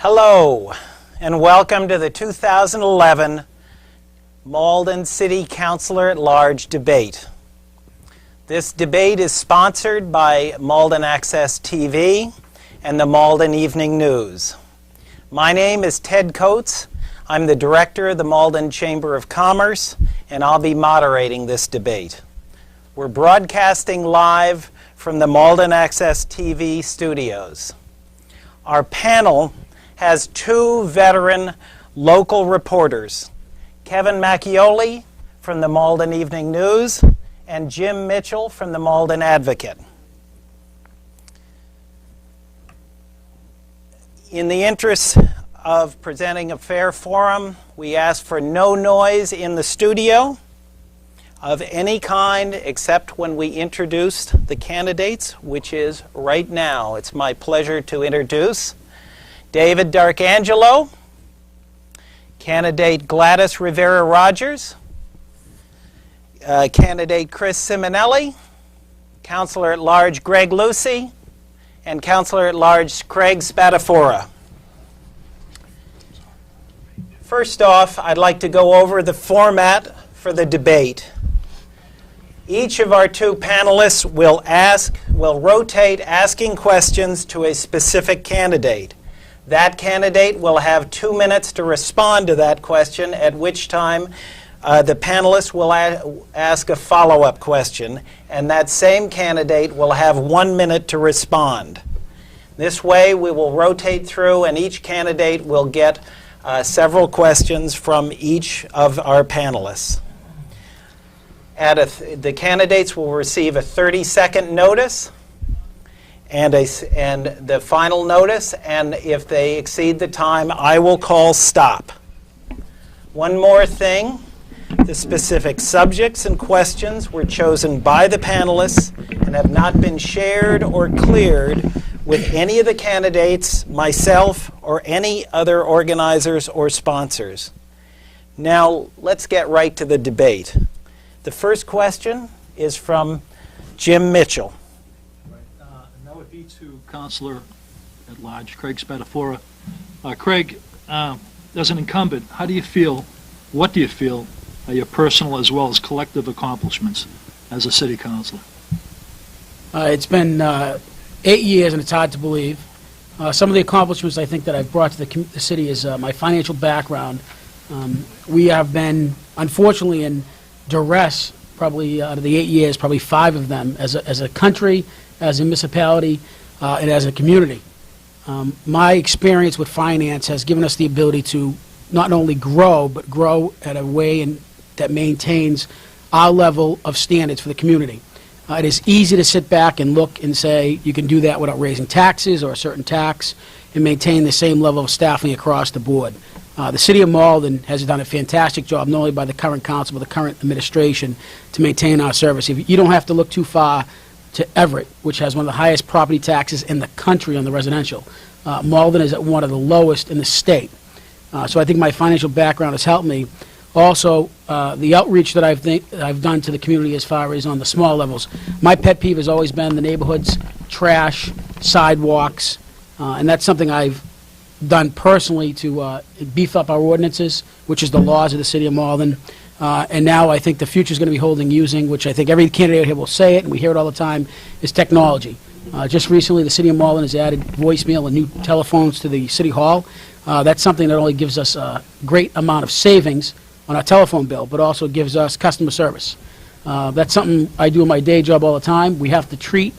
Hello, and welcome to the 2011 Malden City Councillor-at-Large debate. This debate is sponsored by Malden Access TV and the Malden Evening News. My name is Ted Coates. I'm the director of the Malden Chamber of Commerce, and I'll be moderating this debate. We're broadcasting live from the Malden Access TV studios. Our panel has two veteran local reporters, Kevin Macchioli from the Malden Evening News and Jim Mitchell from the Malden Advocate. In the interest of presenting a fair forum, we ask for no noise in the studio of any kind except when we introduce the candidates, which is right now. It's my pleasure to introduce David D'Arcangelo, candidate Gladys Rivera-Rogers, candidate Chris Simonelli, Councillor-at-Large Greg Lucy, and Councillor-at-Large Craig Spadafora. First off, I'd like to go over the format for the debate. Each of our two panelists will rotate asking questions to a specific candidate. That candidate will have 2 minutes to respond to that question, at which time the panelist will ask a follow-up question, and that same candidate will have 1 minute to respond. This way, we will rotate through, and each candidate will get several questions from each of our panelists. The candidates will receive a 30-second notice and the final notice, and if they exceed the time, I will call stop. One more thing, the specific subjects and questions were chosen by the panelists and have not been shared or cleared with any of the candidates, myself, or any other organizers or sponsors. Now, let's get right to the debate. The first question is from Jim Mitchell. And that would be to Councillor-at-Large, Craig Spadafora. Craig, as an incumbent, what do you feel are your personal as well as collective accomplishments as a city councillor? It's been 8 years, and it's hard to believe. Some of the accomplishments I think that I've brought to the city is my financial background. We have been, unfortunately, in duress, probably out of the 8 years, probably 5 of them, as a country, as a municipality, and as a community. My experience with finance has given us the ability to not only grow, but grow at a way that maintains our level of standards for the community. It is easy to sit back and look and say you can do that without raising taxes or a certain tax and maintain the same level of staffing across the board. The City of Malden has done a fantastic job, not only by the current council, but the current administration, to maintain our service. You don't have to look too far to Everett, which has one of the highest property taxes in the country on the residential. Malden is at one of the lowest in the state. So I think my financial background has helped me. Also, the outreach that I've done to the community as far as on the small levels. My pet peeve has always been the neighborhoods, trash, sidewalks, and that's something I've done personally to beef up our ordinances, which is the laws of the City of Malden. And now I think the future is going to be using, which I think every candidate here will say it, and we hear it all the time, is technology. Just recently, the City of Malden has added voicemail and new telephones to the City Hall. That's something that only gives us a great amount of savings on our telephone bill, but also gives us customer service. That's something I do in my day job all the time. We have to treat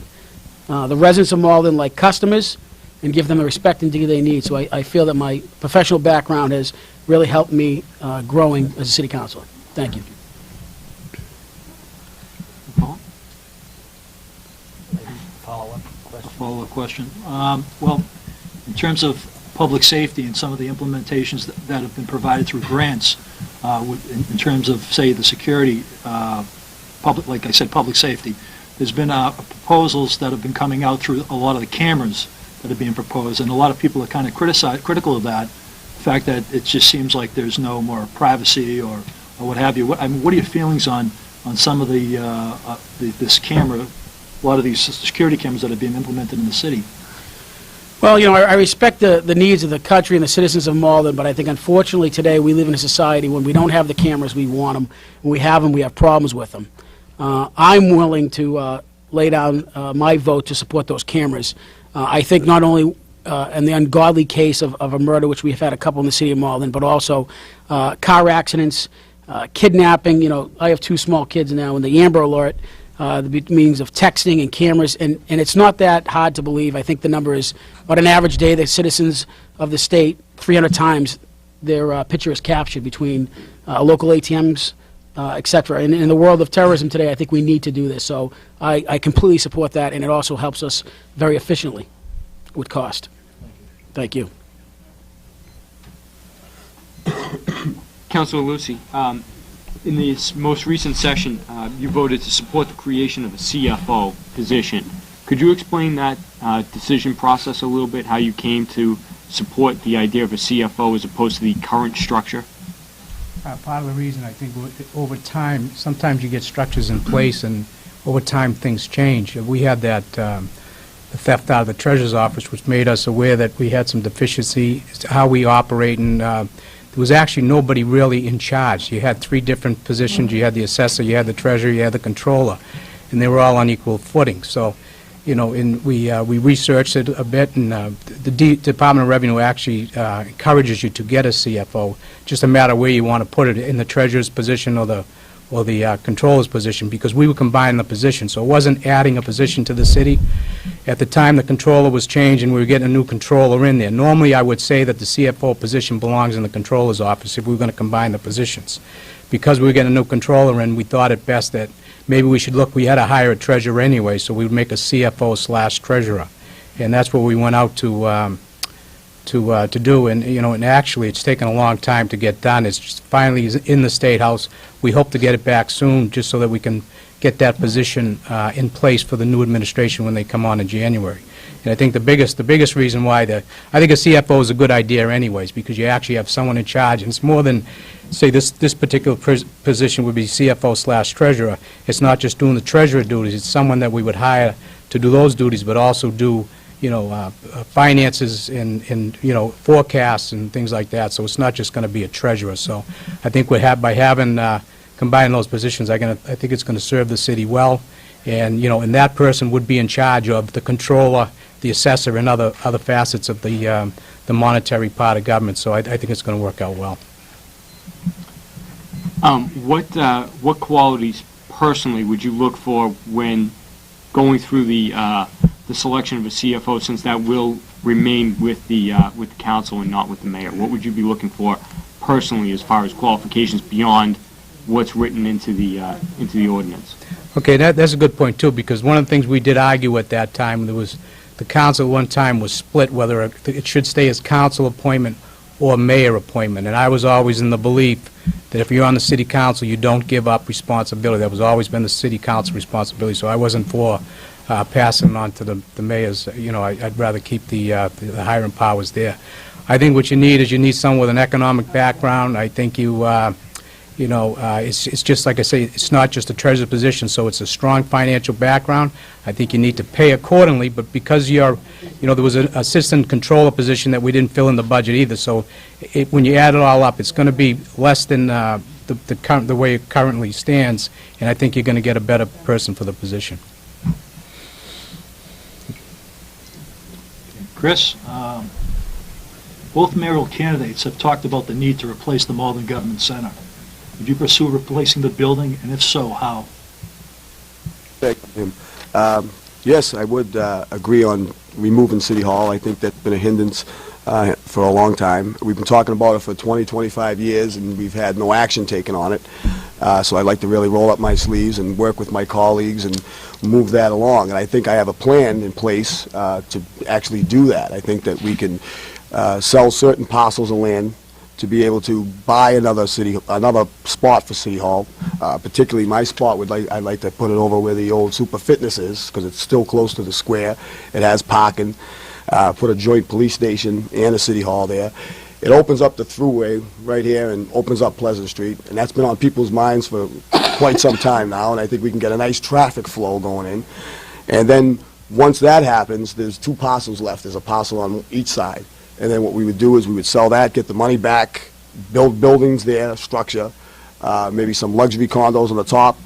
the residents of Malden like customers and give them the respect and dignity they need. So I feel that my professional background has really helped me growing as a city councilor. Thank you. Follow-up question. Well, in terms of public safety and some of the implementations that have been provided through grants, in terms of, say, the security, like I said, public safety, there's been proposals that have been coming out through a lot of the cameras that are being proposed, and a lot of people are kind of critical of that, the fact that it just seems like there's no more privacy or what have you. What are your feelings on some of this camera, a lot of these security cameras that are being implemented in the city? Well, I respect the needs of the country and the citizens of Malden, but I think unfortunately today we live in a society when we don't have the cameras we want them. When we have them, we have problems with them. I'm willing to lay down my vote to support those cameras. I think not only in the ungodly case of a murder, which we've had a couple in the city of Malden, but also car accidents, kidnapping. I have 2 small kids now, and the Amber Alert, the means of texting and cameras, and it's not that hard to believe. I think the number is, on an average day, the citizens of the state, 300 times their picture is captured between local ATMs, et cetera. And in the world of terrorism today, I think we need to do this. So I completely support that, and it also helps us very efficiently with cost. Thank you. Councilor Lucy, in this most recent session, you voted to support the creation of a CFO position. Could you explain that decision process a little bit, how you came to support the idea of a CFO as opposed to the current structure? Part of the reason, I think, over time, sometimes you get structures in place, and over time things change. We had that the theft out of the Treasurer's office, which made us aware that we had some deficiency as to how we operate, and there was actually nobody really in charge. You had 3 different positions. You had the assessor, you had the treasurer, you had the controller, and they were all on equal footing. So, we researched it a bit, and the Department of Revenue actually encourages you to get a CFO, just a matter of where you want to put it, in the treasurer's position or the controller's position, because we were combining the position. So it wasn't adding a position to the city. At the time, the controller was changed, and we were getting a new controller in there. Normally, I would say that the CFO position belongs in the controller's office if we were going to combine the positions. Because we were getting a new controller in, we thought it best that maybe we should look. We had to hire a treasurer anyway, so we would make a CFO/treasurer, and that's what we went out to do. And and actually, it's taken a long time to get done. It's just finally in the State House. We hope to get it back soon, just so that we can get that position in place for the new administration when they come on in January. And I think the biggest reason why I think a CFO is a good idea anyways, because you actually have someone in charge, and it's more than, say, this particular position would be CFO/treasurer. It's not just doing the treasurer duties. It's someone that we would hire to do those duties, but also do finances and forecasts and things like that. So it's not just going to be a treasurer. So I think by having combining those positions, I think it's going to serve the city well. And and that person would be in charge of the controller, the assessor, and other facets of the monetary part of government. So I think it's going to work out well. What qualities personally would you look for when going through the selection of a CFO, since that will remain with the council and not with the mayor? What would you be looking for personally as far as qualifications beyond what's written into the ordinance? Okay, that's a good point too, because one of the things we did argue at that time, the council at one time was split whether it should stay as council appointment or mayor appointment, and I was always in the belief that if you're on the city council, you don't give up responsibility. That was always been the city council responsibility, so I wasn't for passing on to the mayors. I'd rather keep the hiring powers there. I think what you need is someone with an economic background. I think it's just like I say, it's not just a treasurer position, so it's a strong financial background. I think you need to pay accordingly, but because there was an assistant controller position that we didn't fill in the budget either, so when you add it all up, it's going to be less than the way it currently stands, and I think you're going to get a better person for the position. Chris, both mayoral candidates have talked about the need to replace the Malden Government Center. Would you pursue replacing the building, and if so, how? Thank you. Yes, I would agree on removing City Hall. I think that's been a hindrance for a long time. We've been talking about it for 20, 25 years, and we've had no action taken on it. So I'd like to really roll up my sleeves and work with my colleagues and move that along. And I think I have a plan in place to actually do that. I think that we can sell certain parcels of land to be able to buy another spot for City Hall. Particularly my spot, I'd like to put it over where the old Super Fitness is, because it's still close to the square. It has parking. Put a joint police station and a City Hall there. It opens up the thruway right here and opens up Pleasant Street, and that's been on people's minds for quite some time now, and I think we can get a nice traffic flow going in. And then Once that happens, there's 2 parcels left. There's a parcel on each side. And then what we would do is we would sell that, get the money back, build buildings there, structure, maybe some luxury condos on the top,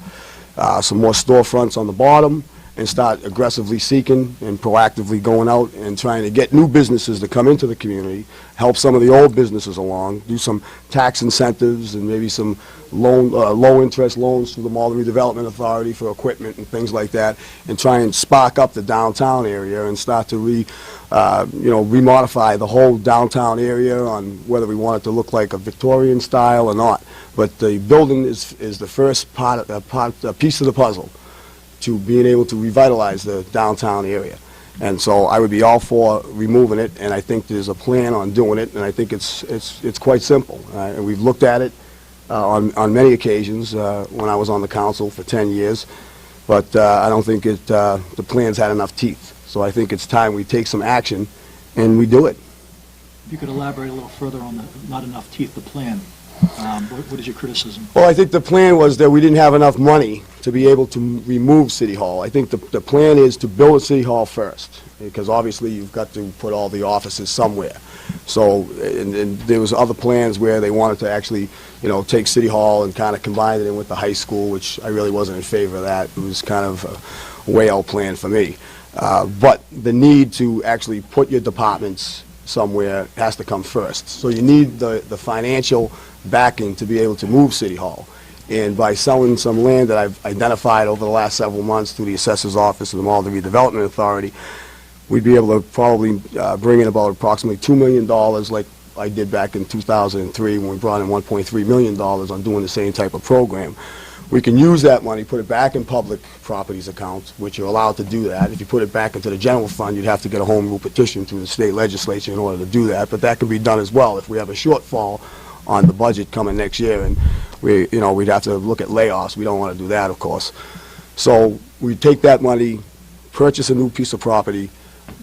some more storefronts on the bottom, and start aggressively seeking and proactively going out and trying to get new businesses to come into the community, help some of the old businesses along, do some tax incentives and maybe some low-interest loans through the Malden Redevelopment Authority for equipment and things like that, and try and spark up the downtown area and start to remodify the whole downtown area on whether we want it to look like a Victorian style or not. But the building is the first a piece of the puzzle to being able to revitalize the downtown area. And so I would be all for removing it, and I think there's a plan on doing it, and I think it's quite simple. And we've looked at it on many occasions when I was on the council for 10 years, but I don't think the plan's had enough teeth. So I think it's time we take some action and we do it. If you could elaborate a little further on the not enough teeth, the plan. What is your criticism? Well, I think the plan was that we didn't have enough money to be able to remove City Hall. I think the plan is to build a City Hall first, because obviously you've got to put all the offices somewhere. So, and there was other plans where they wanted to actually, take City Hall and kind of combine it in with the high school, which I really wasn't in favor of that. It was kind of a way out plan for me. But the need to actually put your departments somewhere has to come first. So you need the financial backing to be able to move City Hall. And by selling some land that I've identified over the last several months through the Assessor's Office and the Malden Redevelopment Authority, we'd be able to probably bring in about approximately $2 million like I did back in 2003 when we brought in $1.3 million on doing the same type of program. We can use that money, put it back in public properties accounts, which you're allowed to do that. If you put it back into the general fund, you'd have to get a home rule petition through the state legislature in order to do that, but that can be done as well if we have a shortfall on the budget coming next year, and we'd have to look at layoffs. We don't want to do that, of course. So we take that money, purchase a new piece of property,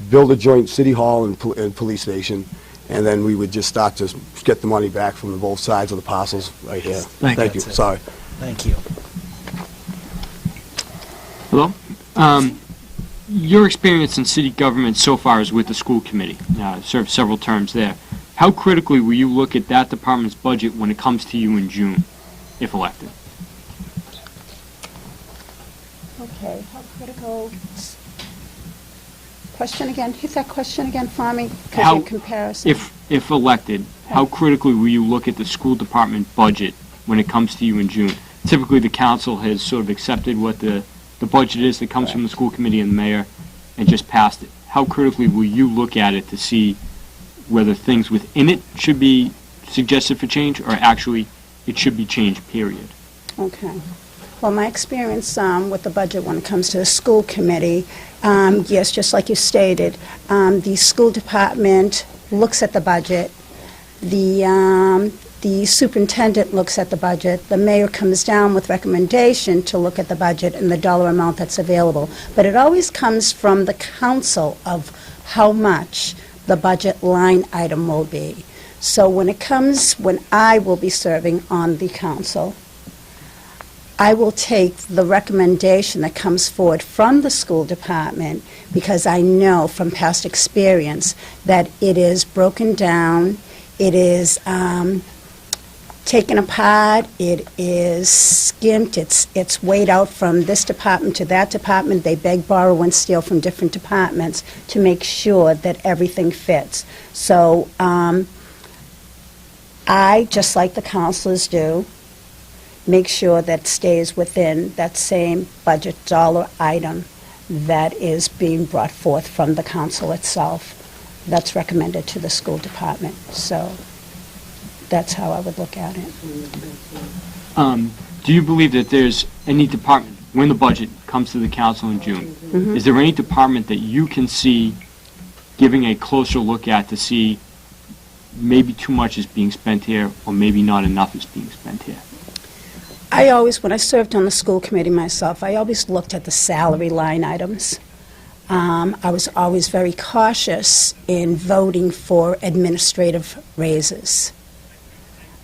build a joint City Hall and police station, and then we would just start to get the money back from both sides of the parcels right here. Thank you. Sorry. Thank you. Hello? Your experience in city government so far is with the school committee. Served several terms there. How critically will you look at that department's budget when it comes to you in June, if elected? Okay, how critical? Question again? Hit that question again for me, because your comparison. If elected, how critically will you look at the school department budget when it comes to you in June? Typically, the council has sort of accepted what the budget is that comes from the school committee and the mayor and just passed it. How critically will you look at it to see whether things within it should be suggested for change or actually it should be changed, period? Okay. Well, my experience with the budget when it comes to the school committee, yes, just like you stated, the school department looks at the budget, the superintendent looks at the budget, the mayor comes down with recommendation to look at the budget and the dollar amount that's available. But it always comes from the council of how much the budget line item will be. So when I will be serving on the council, I will take the recommendation that comes forward from the school department, because I know from past experience that it is broken down, it is taken apart, it is skimped, it's weighed out from this department to that department. They beg, borrow, and steal from different departments to make sure that everything fits. So I, just like the councilors do, make sure that stays within that same budget dollar item that is being brought forth from the council itself that's recommended to the school department. So that's how I would look at it. Do you believe that there's any department, when the budget comes to the council in June, is there any department that you can see giving a closer look at to see maybe too much is being spent here or maybe not enough is being spent here? I always, when I served on the school committee myself, I always looked at the salary line items. I was always very cautious in voting for administrative raises.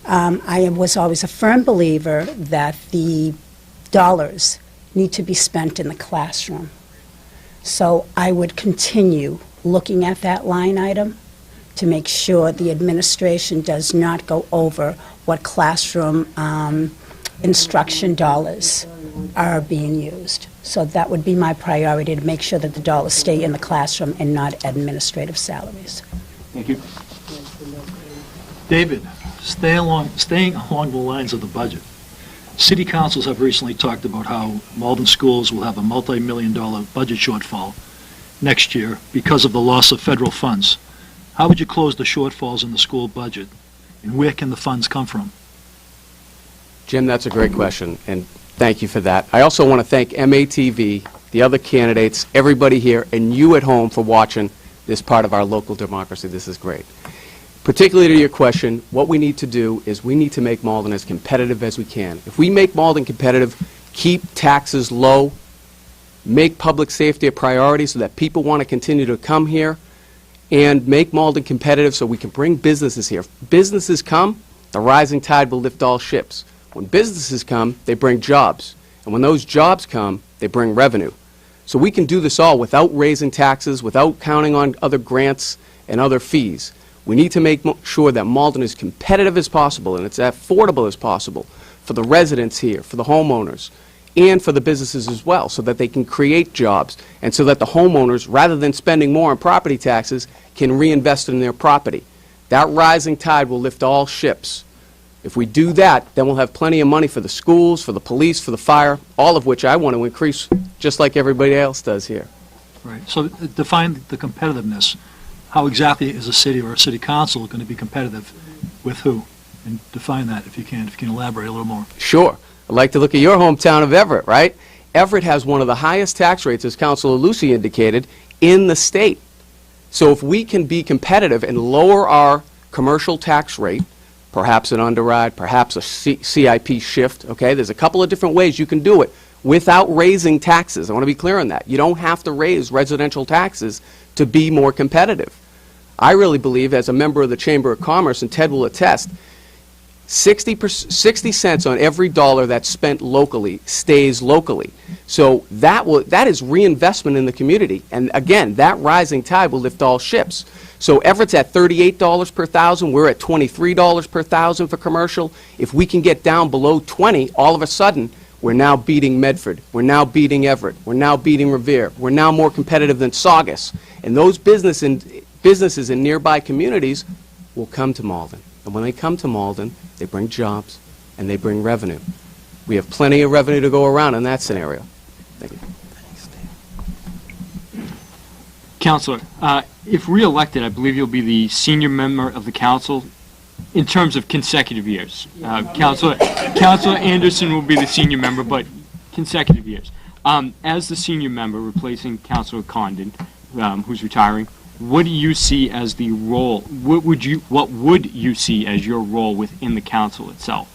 I was always a firm believer that the dollars need to be spent in the classroom. So I would continue looking at that line item to make sure the administration does not go over what classroom instruction dollars are being used. So that would be my priority, to make sure that the dollars stay in the classroom and not administrative salaries. Thank you. David, staying along the lines of the budget, city councils have recently talked about how Malden schools will have a multi-million-dollar budget shortfall next year because of the loss of federal funds. How would you close the shortfalls in the school budget, and where can the funds come from? Jim, that's a great question, and thank you for that. I also want to thank MATV, the other candidates, everybody here, and you at home for watching this part of our local democracy. This is great. Particularly to your question, what we need to do is we need to make Malden as competitive as we can. If we make Malden competitive, keep taxes low, make public safety a priority so that people want to continue to come here, and make Malden competitive so we can bring businesses here. If businesses come, the rising tide will lift all ships. When businesses come, they bring jobs. And when those jobs come, they bring revenue. So we can do this all without raising taxes, without counting on other grants and other fees. We need to make sure that Malden is competitive as possible and it's affordable as possible for the residents here, for the homeowners, and for the businesses as well, so that they can create jobs and so that the homeowners, rather than spending more on property taxes, can reinvest in their property. That rising tide will lift all ships. If we do that, then we'll have plenty of money for the schools, for the police, for the fire, all of which I want to increase just like everybody else does here. Right. So define the competitiveness. How exactly is a city or a city council going to be competitive with who? And define that if you can elaborate a little more. Sure. I'd like to look at your hometown of Everett, right? Everett has one of the highest tax rates, as Councilor Lucy indicated, in the state. So if we can be competitive and lower our commercial tax rate, perhaps an underride, perhaps a CIP shift, okay? There's a couple of different ways you can do it without raising taxes. I want to be clear on that. You don't have to raise residential taxes to be more competitive. I really believe, as a member of the Chamber of Commerce, and Ted will attest, 60 cents on every dollar that's spent locally stays locally. So that is reinvestment in the community. And again, that rising tide will lift all ships. So Everett's at $38 per thousand. We're at $23 per thousand for commercial. If we can get down below 20, all of a sudden, we're now beating Medford. We're now beating Everett. We're now beating Revere. We're now more competitive than Saugus. And those businesses in nearby communities will come to Malden. And when they come to Malden, they bring jobs and they bring revenue. We have plenty of revenue to go around in that scenario. Thank you. Councilor, if re-elected, I believe you'll be the senior member of the council in terms of consecutive years. Councilor Anderson will be the senior member, but consecutive years. As the senior member, replacing Councilor Condon, who's retiring, what do you see as the role? What would you see as your role within the council itself?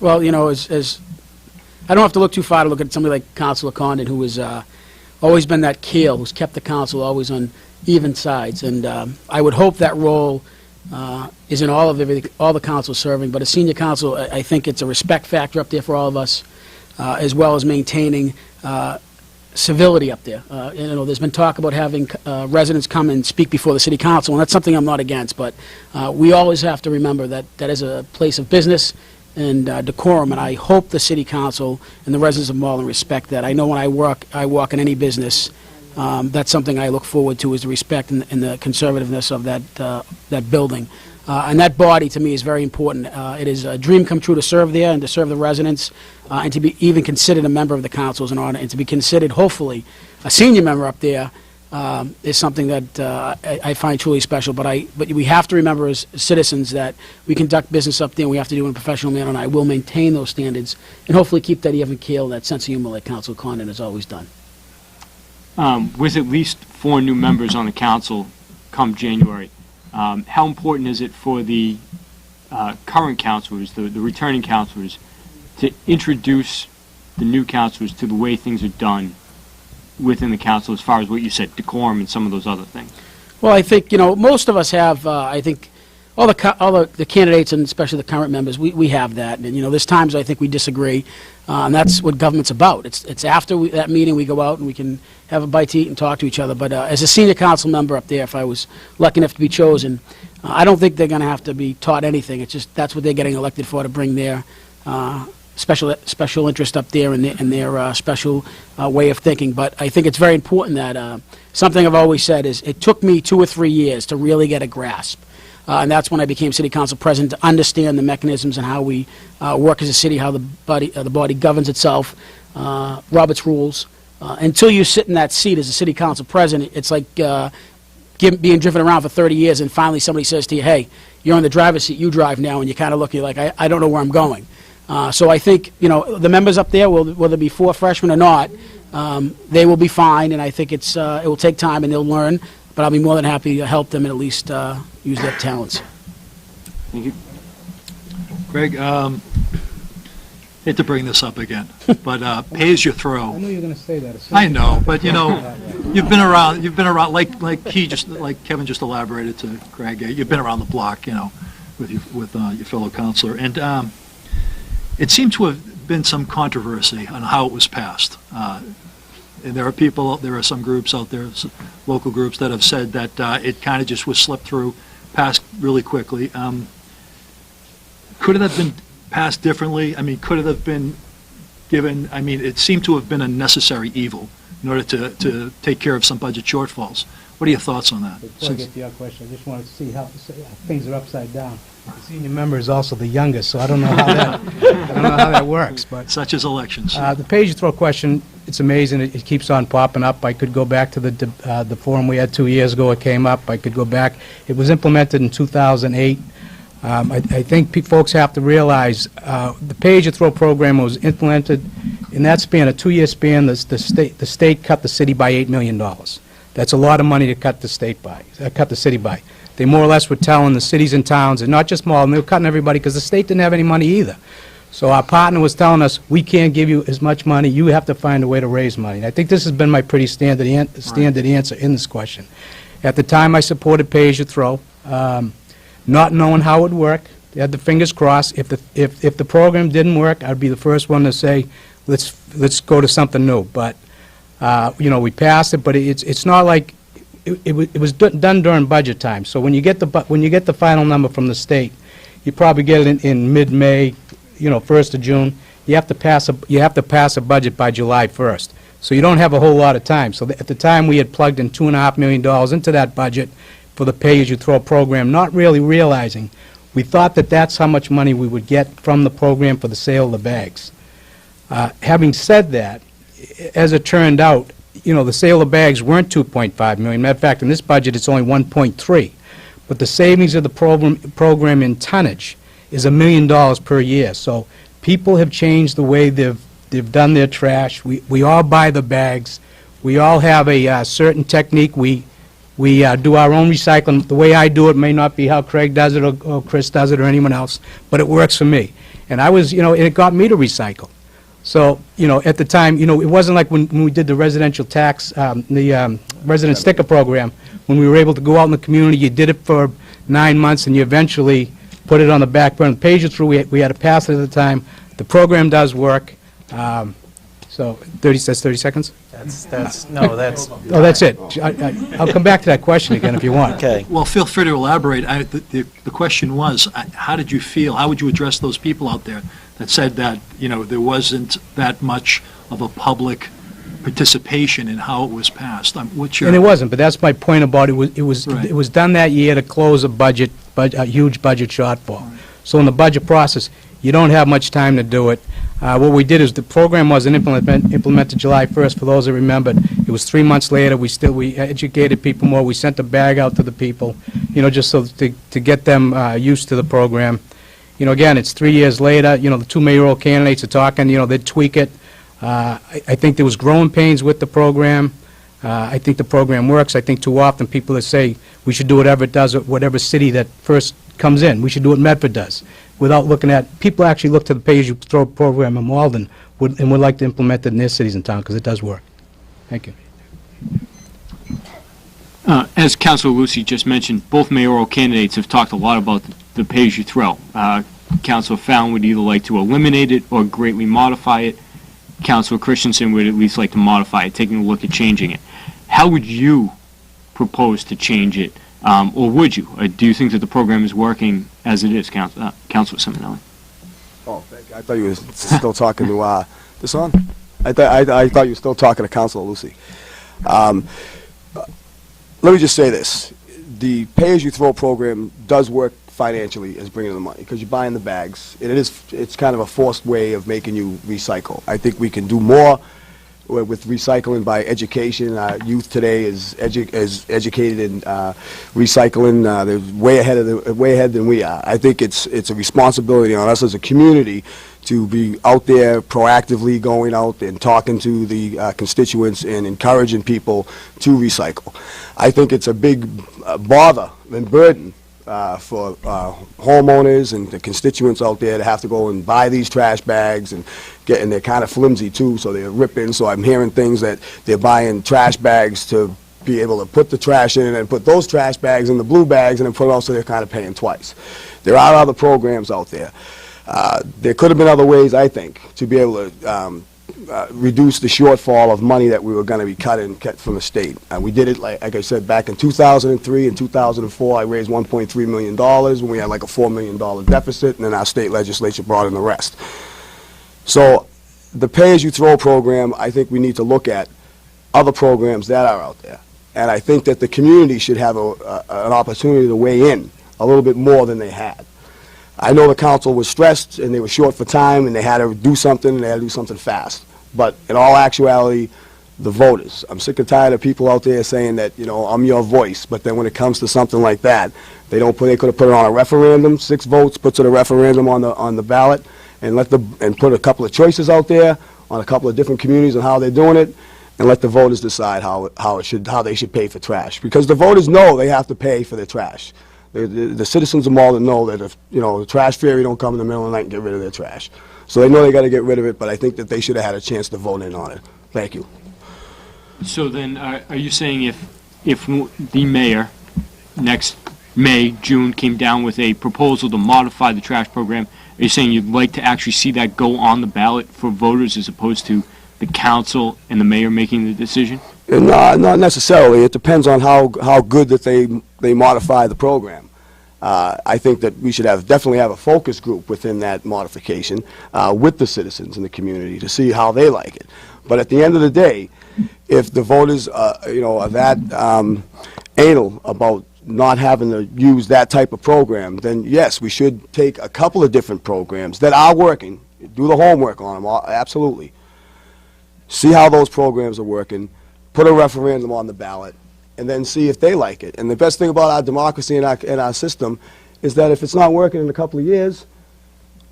Well, you know, as I don't have to look too far to look at somebody like Councilor Condon, who has always been that keel, who's kept the council always on even sides. And I would hope that role is in all the councils serving. But as senior council, I think it's a respect factor up there for all of us, as well as maintaining civility up there. You know, there's been talk about having residents come and speak before the city council, and that's something I'm not against. But we always have to remember that that is a place of business and decorum, and I hope the city council and the residents of Malden respect that. I know when I walk in any business, that's something I look forward to, is the respect and the conservativeness of that building. And that body, to me, is very important. It is a dream come true to serve there and to serve the residents, and to be even considered a member of the council is an honor, and to be considered, hopefully, a senior member up there is something that I find truly special. But we have to remember as citizens that we conduct business up there, and we have to do it in a professional manner, and I will maintain those standards and hopefully keep that even keel, that sense of humor like Councilor Condon has always done. With at least 4 new members on the council come January, how important is it for the current councilors, the returning councilors, to introduce the new councilors to the way things are done within the council, as far as what you said, decorum and some of those other things? Well, I think, you know, most of us have, I think, all the candidates, and especially the current members, we have that. And, there's times I think we disagree, and that's what government's about. It's after that meeting we go out and we can have a bite to eat and talk to each other. But as a senior council member up there, if I was lucky enough to be chosen, I don't think they're going to have to be taught anything. It's just that's what they're getting elected for, to bring their special interest up there and their special way of thinking. But I think it's very important that something I've always said is it took me 2 or 3 years to really get a grasp. And that's when I became city council president, to understand the mechanisms and how we work as a city, how the body governs itself, Robert's rules. Until you sit in that seat as a city council president, it's like being driven around for 30 years and finally somebody says to you, hey, you're in the driver's seat, you drive now, and you kind of look at you like, I don't know where I'm going. So I think, the members up there, whether it be 4 freshmen or not, they will be fine, and I think it will take time and they'll learn, but I'll be more than happy to help them and at least use their talents. Thank you. Greg, hate to bring this up again, but pay as you throw. I knew you were going to say that. I know, but you've been around, like Kevin just elaborated to Greg, you've been around the block, with your fellow councilor, and it seemed to have been some controversy on how it was passed. And there are some groups out there, local groups, that have said that it kind of just was slipped through, passed really quickly. Could it have been passed differently? I mean, could it have been given, it seemed to have been a necessary evil in order to take care of some budget shortfalls. What are your thoughts on that? Before I get to your question, I just wanted to see how things are upside down. The senior member is also the youngest, so I don't know how that works. But such as elections. The pay-as-you-throw question, it's amazing. It keeps on popping up. I could go back to the forum we had 2 years ago. It came up. I could go back. It was implemented in 2008. I think folks have to realize the pay-as-you-throw program was implemented in that span, a 2-year span. The state cut the city by $8 million. That's a lot of money to cut the city by. They more or less were telling the cities and towns, and not just Malden, they were cutting everybody because the state didn't have any money either. So our partner was telling us, we can't give you as much money, you have to find a way to raise money. And I think this has been my pretty standard answer in this question. At the time, I supported pay-as-you-throw, not knowing how it would work. They had the fingers crossed. If the program didn't work, I'd be the first one to say, let's go to something new. But we passed it, but it's not like it was done during budget time. So when you get the final number from the state, you probably get it in mid-May, 1st of June. You have to pass a budget by July 1st. So you don't have a whole lot of time. So at the time, we had plugged in $2.5 million into that budget for the pay-as-you-throw program, not really realizing we thought that that's how much money we would get from the program for the sale of the bags. Having said that, as it turned out, the sale of bags weren't $2.5 million. Matter of fact, in this budget, it's only $1.3. But the savings of the program in tonnage is $1 million per year. So people have changed the way they've done their trash. We all buy the bags. We all have a certain technique. We do our own recycling. The way I do it may not be how Craig does it or Chris does it or anyone else, but it works for me. And I was, and it got me to recycle. So, at the time, it wasn't like when we did the residential tax, the resident sticker program, when we were able to go out in the community, you did it for 9 months and you eventually put it on the back burner. Page-it-through, we had to pass it at the time. The program does work. So, 30 seconds? No, that's... Oh, that's it. I'll come back to that question again if you want. Okay. Well, feel free to elaborate. The question was, how did you feel? How would you address those people out there that said that, there wasn't that much of a public participation in how it was passed? What's your... And it wasn't, but that's my point about it. Right. It was done that year to close a huge budget shortfall. Right. So in the budget process, you don't have much time to do it. What we did is the program wasn't implemented July 1st, for those that remembered. It was 3 months later. We educated people more. We sent a bag out to the people, just so to get them used to the program. Again, it's 3 years later. The 2 mayoral candidates are talking. They'd tweak it. I think there was growing pains with the program. I think the program works. I think too often people that say we should do whatever it does, whatever city that first comes in, we should do what Medford does, without looking at, people actually look to the pay-as-you-throw program in Malden and would like to implement it in their cities and towns because it does work. Thank you. As Councilor Lucy just mentioned, both mayoral candidates have talked a lot about the pay-as-you-throw. Councilor Fallon would either like to eliminate it or greatly modify it. Councilor Christensen would at least like to modify it, taking a look at changing it. How would you propose to change it, or would you? Do you think that the program is working as it is, Councilor Simonelli? Oh, thank you. I thought you were still talking to, this on? I thought you were still talking to Councilor Lucy. Let me just say this. The pay-as-you-throw program does work financially as bringing in the money, because you're buying the bags, and it's kind of a forced way of making you recycle. I think we can do more with recycling by education. Our youth today is educated in recycling. They're way ahead than we are. I think it's a responsibility on us as a community to be out there proactively going out and talking to the constituents and encouraging people to recycle. I think it's a big bother and burden for homeowners and the constituents out there to have to go and buy these trash bags, and they're kind of flimsy too, so they're ripping. So I'm hearing things that they're buying trash bags to be able to put the trash in and then put those trash bags in the blue bags and then put it out, so they're kind of paying twice. There are other programs out there. There could have been other ways, I think, to be able to reduce the shortfall of money that we were going to be cutting from the state. We did it, like I said, back in 2003 and 2004. I raised $1.3 million when we had like a $4 million deficit, and then our state legislature brought in the rest. So the pay-as-you-throw program, I think we need to look at other programs that are out there. And I think that the community should have an opportunity to weigh in a little bit more than they had. I know the council was stressed and they were short for time and they had to do something, and they had to do something fast. But in all actuality, the voters, I'm sick and tired of people out there saying that, you know, I'm your voice, but then when it comes to something like that, they could have put it on a referendum, 6 votes, puts it a referendum on the ballot, and put a couple of choices out there on a couple of different communities on how they're doing it, and let the voters decide how they should pay for trash. Because the voters know they have to pay for their trash. The citizens of Malden know that if, you know, the trash fairy don't come in the middle of the night and get rid of their trash. So they know they got to get rid of it, but I think that they should have had a chance to vote in on it. Thank you. So then, are you saying if the mayor next May, June came down with a proposal to modify the trash program, are you saying you'd like to actually see that go on the ballot for voters as opposed to the council and the mayor making the decision? No, not necessarily. It depends on how good that they modify the program. I think that we should definitely have a focus group within that modification with the citizens in the community to see how they like it. But at the end of the day, if the voters are that anal about not having to use that type of program, then yes, we should take a couple of different programs that are working, do the homework on them, absolutely. See how those programs are working, put a referendum on the ballot, and then see if they like it. And the best thing about our democracy and our system is that if it's not working in a couple of years,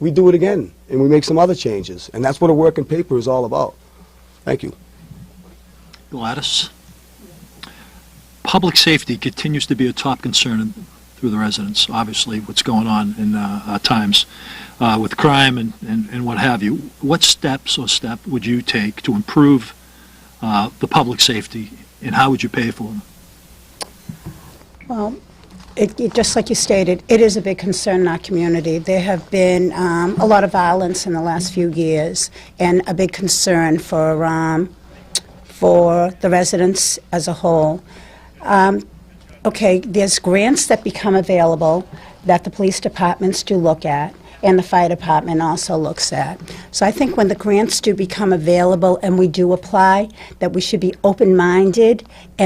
we do it again, and we make some other changes. And that's what a working paper is all about. Thank you. Gladys? Public safety continues to be a top concern through the residents, obviously, what's going on in times with crime and what have you. What step would you take to improve the public safety, and how would you pay for them? Well, just like you stated, it is a big concern in our community. There have been a lot of violence in the last few years, and a big concern for the residents as a whole. Okay, there's grants that become available that the police departments do look at, and the fire department also looks at. So I think when the grants do become available and we do apply, that we should be open-minded and